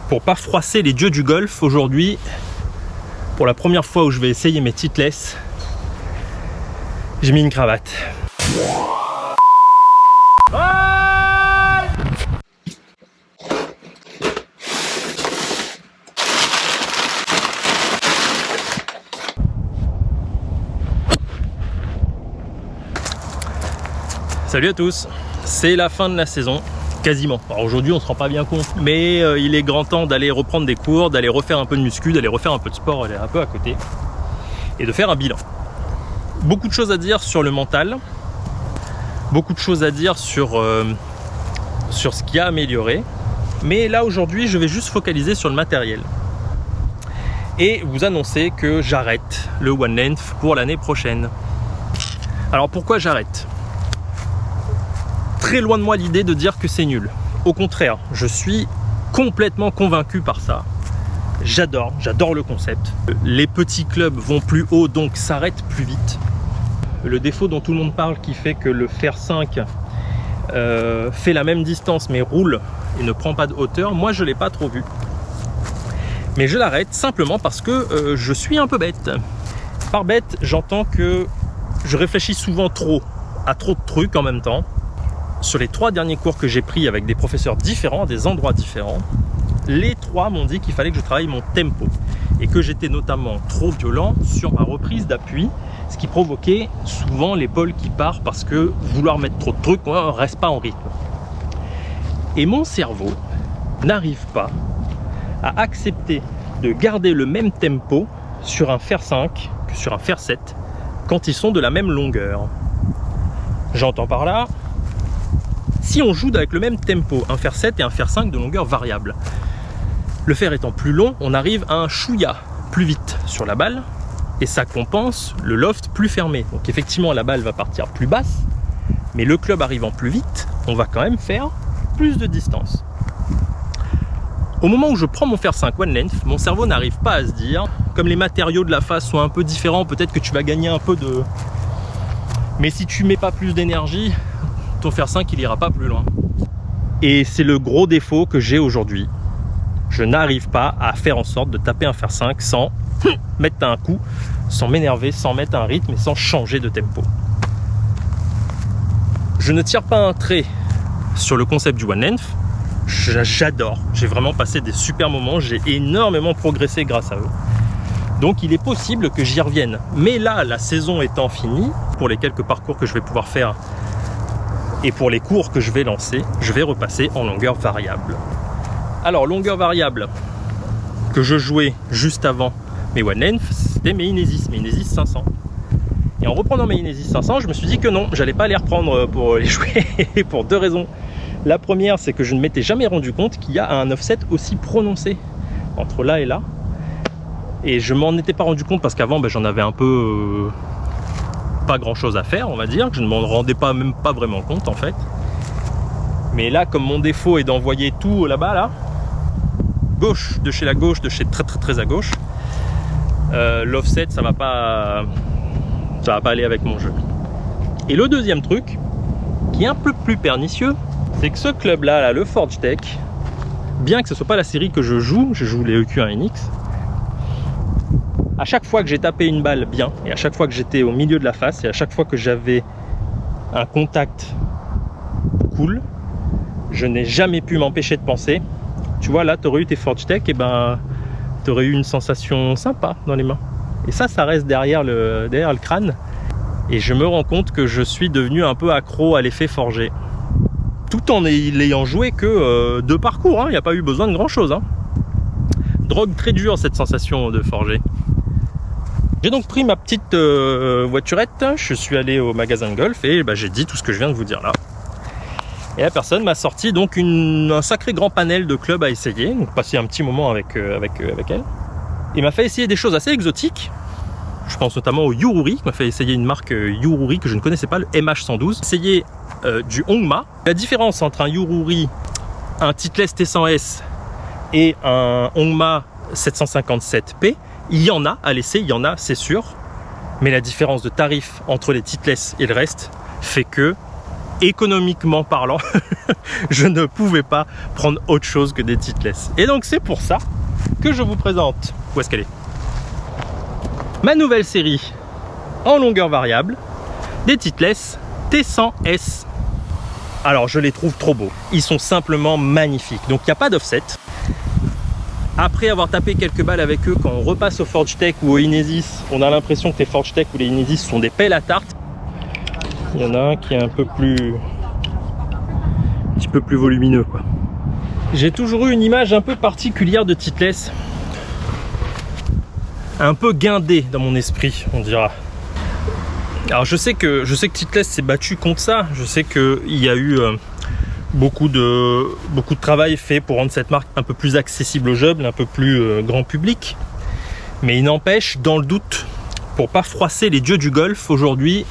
Pour pas froisser les dieux du golf, aujourd'hui, pour la première fois où je vais essayer mes Titleist, j'ai mis une cravate. Salut à tous, c'est la fin de la saison, quasiment. Alors aujourd'hui on se rend pas bien compte, mais il est grand temps d'aller reprendre des cours, d'aller refaire un peu de muscu, d'aller refaire un peu de sport, aller un peu à côté, et de faire un bilan. Beaucoup de choses à dire sur le mental, beaucoup de choses à dire sur ce qui a amélioré, mais là aujourd'hui je vais juste focaliser sur le matériel. Et vous annoncer que j'arrête le One Length pour l'année prochaine. Alors pourquoi j'arrête ? Très loin de moi l'idée de dire que c'est nul. Au contraire, je suis complètement convaincu par ça. J'adore le concept. Les petits clubs vont plus haut, donc s'arrêtent plus vite. Le défaut dont tout le monde parle qui fait que le fer 5 fait la même distance mais roule et ne prend pas de hauteur, moi je ne l'ai pas trop vu. Mais je l'arrête simplement parce que je suis un peu bête. Par bête, j'entends que je réfléchis souvent à trop de trucs en même temps. Sur les 3 derniers cours que j'ai pris avec des professeurs différents, à des endroits différents, les 3 m'ont dit qu'il fallait que je travaille mon tempo et que j'étais notamment trop violent sur ma reprise d'appui, ce qui provoquait souvent l'épaule qui part parce que vouloir mettre trop de trucs, on ne reste pas en rythme. Et mon cerveau n'arrive pas à accepter de garder le même tempo sur un fer 5 que sur un fer 7 quand ils sont de la même longueur. J'entends par là, si on joue avec le même tempo, un fer 7 et un fer 5 de longueur variable, le fer étant plus long, on arrive à un chouïa plus vite sur la balle et ça compense le loft plus fermé. Donc effectivement la balle va partir plus basse, mais le club arrivant plus vite, on va quand même faire plus de distance. Au moment où je prends mon fer 5 One Length, mon cerveau n'arrive pas à se dire, comme les matériaux de la face sont un peu différents, peut-être que tu vas gagner un peu de... Mais si tu mets pas plus d'énergie, ton fer 5 il ira pas plus loin. Et c'est le gros défaut que j'ai aujourd'hui. Je n'arrive pas à faire en sorte de taper un fer 5 sans mettre un coup, sans m'énerver, sans mettre un rythme et sans changer de tempo. Je ne tire pas un trait sur le concept du One Length. J'adore, j'ai vraiment passé des super moments, j'ai énormément progressé grâce à eux. Donc il est possible que j'y revienne. Mais là, la saison étant finie, pour les quelques parcours que je vais pouvoir faire et pour les cours que je vais lancer, je vais repasser en longueur variable. Alors longueur variable que je jouais juste avant mes One Length, c'était mes Inesis 500. Et en reprenant mes Inesis 500, je me suis dit que non, j'allais pas les reprendre pour les jouer pour 2 raisons. La première, c'est que je ne m'étais jamais rendu compte qu'il y a un offset aussi prononcé entre là et là. Et je m'en étais pas rendu compte parce qu'avant, j'en avais un peu pas grand chose à faire, on va dire. Je ne m'en rendais même pas vraiment compte en fait. Mais là, comme mon défaut est d'envoyer tout là-bas, là, gauche, de chez la gauche, de chez très à gauche, l'offset, ça va pas aller avec mon jeu. Et le deuxième truc, qui est un peu plus pernicieux, c'est que ce club-là, le Forge Tech, bien que ce soit pas la série que je joue les EQ1NX, à chaque fois que j'ai tapé une balle bien, et à chaque fois que j'étais au milieu de la face, et à chaque fois que j'avais un contact cool, je n'ai jamais pu m'empêcher de penser, tu vois là, tu aurais eu tes Forge Tech, et tu aurais eu une sensation sympa dans les mains. Et ça reste derrière le crâne, et je me rends compte que je suis devenu un peu accro à l'effet forgé. Tout en l'ayant joué que 2 parcours, il n'y a pas eu besoin de grand chose. Drogue très dure cette sensation de forger. J'ai donc pris ma petite voiturette, je suis allé au magasin de golf et j'ai dit tout ce que je viens de vous dire là. Et la personne m'a sorti donc un sacré grand panel de clubs à essayer, donc passer un petit moment avec elle. Il m'a fait essayer des choses assez exotiques. Je pense notamment au Yururi, il m'a fait essayer une marque Yururi que je ne connaissais pas, le MH112. Essayer du Hongma. La différence entre un Yururi, un Titleist T100S et un Hongma 757P, il y en a à l'essai, il y en a, c'est sûr. Mais la différence de tarif entre les Titleist et le reste fait que économiquement parlant, je ne pouvais pas prendre autre chose que des Titleist. Et donc c'est pour ça que je vous présente, où est-ce qu'elle est, ma nouvelle série en longueur variable, des Titleist T100S. Alors je les trouve trop beaux, ils sont simplement magnifiques. Donc il n'y a pas d'offset. Après avoir tapé quelques balles avec eux, quand on repasse au Forge Tech ou au Inesis, on a l'impression que les Forge Tech ou les Inesis sont des pelles à tarte. Il y en a un qui est un petit peu plus volumineux, quoi. J'ai toujours eu une image un peu particulière de Titleist, un peu guindé dans mon esprit, on dira. Alors je sais que Titleist s'est battu contre ça. Je sais qu'il y a eu beaucoup de travail fait pour rendre cette marque un peu plus accessible au jeuble, un peu plus grand public. Mais il n'empêche, dans le doute, pour pas froisser les dieux du golf, aujourd'hui,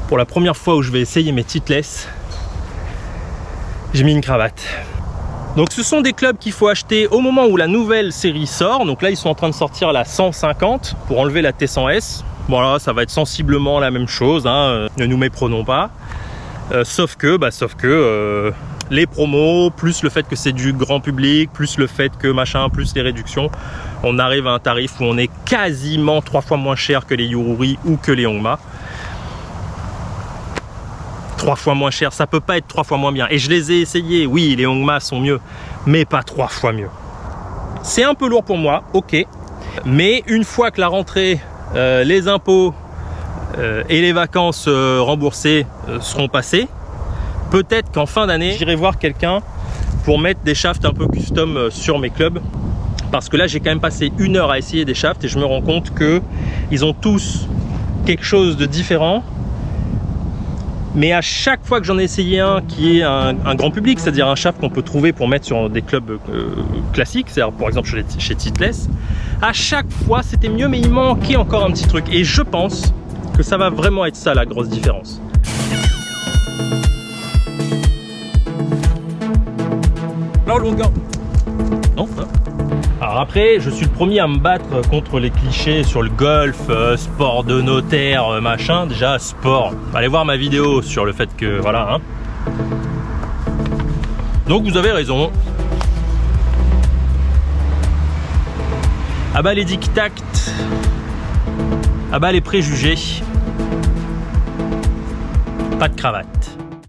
pour la première fois où je vais essayer mes Titleist, j'ai mis une cravate. Donc ce sont des clubs qu'il faut acheter au moment où la nouvelle série sort. Donc là ils sont en train de sortir la 150 pour enlever la T100S. Bon là ça va être sensiblement la même chose, hein. Ne nous méprenons pas. Sauf que les promos, plus le fait que c'est du grand public, plus le fait que machin, plus les réductions, on arrive à un tarif où on est quasiment 3 fois moins cher que les Yururi ou que les Hongma. 3 fois moins cher, ça peut pas être 3 fois moins bien. Et je les ai essayés, oui, les Hongma sont mieux, mais pas 3 fois mieux. C'est un peu lourd pour moi, ok. Mais une fois que la rentrée, les impôts et les vacances remboursées seront passées, peut-être qu'en fin d'année, j'irai voir quelqu'un pour mettre des shafts un peu custom sur mes clubs. Parce que là, j'ai quand même passé 1 heure à essayer des shafts et je me rends compte qu'ils ont tous quelque chose de différent. Mais à chaque fois que j'en ai essayé un qui est un grand public, c'est-à-dire un shaft qu'on peut trouver pour mettre sur des clubs classiques, c'est-à-dire par exemple chez Titleist, à chaque fois c'était mieux, mais il manquait encore un petit truc. Et je pense que ça va vraiment être ça la grosse différence. Alors longueur. Non, hein. Alors après, je suis le premier à me battre contre les clichés sur le golf, sport de notaire, machin. Déjà, sport. Allez voir ma vidéo sur le fait que, voilà. Hein. Donc vous avez raison. Ah bah les dictats. Ah bah les préjugés. Pas de cravate.